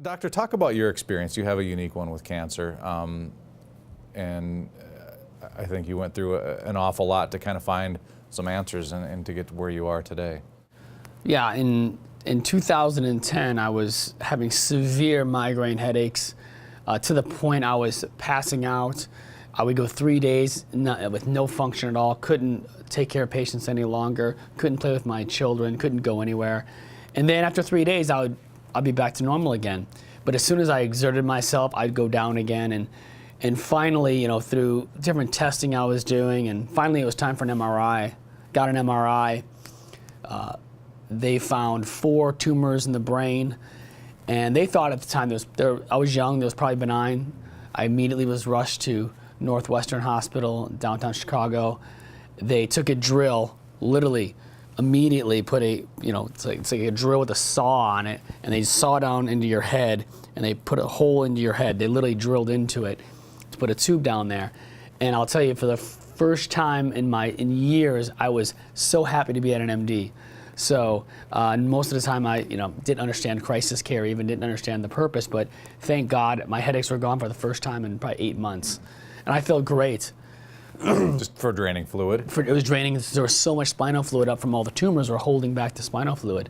Doctor, talk about your experience. You have a unique one with cancer, and I think you went through an awful lot to kind of find some answers and to get to where you are today. Yeah, in 2010, I was having severe migraine headaches to the point I was passing out. I would go 3 days with no function at all, couldn't take care of patients any longer, couldn't play with my children, couldn't go anywhere. And then after 3 days, I'd be back to normal again. But as soon as I exerted myself, I'd go down again. And finally, you know, through different testing I was doing, and finally it was time for an MRI. Got an MRI. They found 4 tumors in the brain, and they thought at the time I was young, they was probably benign. I immediately was rushed to Northwestern Hospital, downtown Chicago. They took a drill, literally, immediately put it's like a drill with a saw on it, and they saw down into your head, and they put a hole into your head. They literally drilled into it to put a tube down there. And I'll tell you, for the first time in years, I was so happy to be at an MD. So most of the time I didn't understand crisis care, even didn't understand the purpose, but thank God my headaches were gone for the first time in probably 8 months. And I felt great. Just for draining fluid? It was draining. There was so much spinal fluid up from all the tumors were holding back the spinal fluid.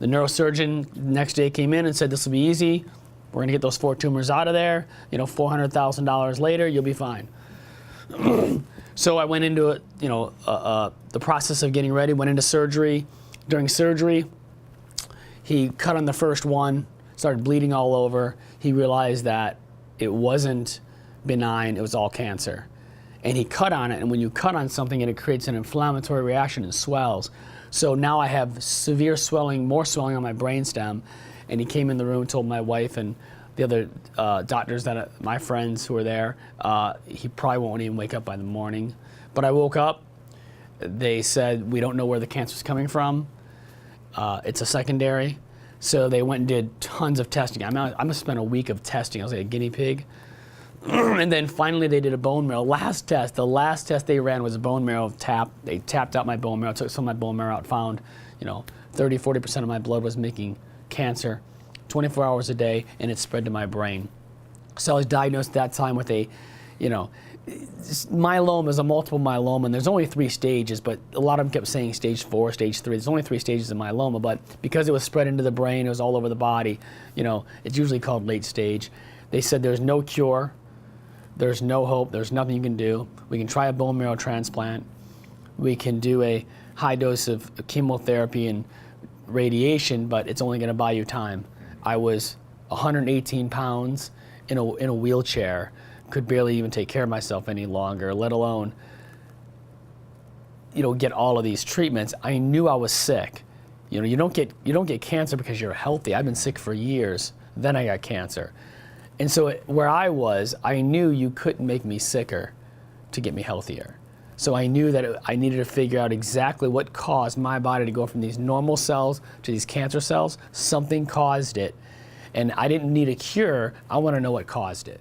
The neurosurgeon next day came in and said, "This will be easy. We're going to get those 4 tumors out of there. $400,000 later, you'll be fine." So I went into it, the process of getting ready, went into surgery. During surgery, he cut on the first one, started bleeding all over. He realized that it wasn't benign, it was all cancer. And he cut on it, and when you cut on something, it creates an inflammatory reaction and swells. So now I have severe swelling, more swelling on my brainstem. And he came in the room, told my wife and the other doctors, my friends who were there, he probably won't even wake up by the morning. But I woke up, they said, "We don't know where the cancer's coming from. It's a secondary." So they went and did tons of testing. I must have spent a week of testing. I was like a guinea pig. And then finally they did a bone marrow. The last test they ran was a bone marrow tap. They tapped out my bone marrow, took some of my bone marrow out, found 30–40% of my blood was making cancer 24 hours a day, and it spread to my brain. So I was diagnosed at that time with myeloma is a multiple myeloma, and there's only 3 stages, but a lot of them kept saying stage 4, stage 3. There's only 3 stages of myeloma, but because it was spread into the brain, it was all over the body, it's usually called late stage. They said there's no cure, there's no hope, there's nothing you can do. We can try a bone marrow transplant. We can do a high dose of chemotherapy and radiation, but it's only going to buy you time. I was 118 pounds in a wheelchair, could barely even take care of myself any longer, let alone get all of these treatments. I knew I was sick. You don't get cancer because you're healthy. I've been sick for years. Then I got cancer. And so where I was, I knew you couldn't make me sicker to get me healthier. So I knew that I needed to figure out exactly what caused my body to go from these normal cells to these cancer cells. Something caused it. And I didn't need a cure. I want to know what caused it.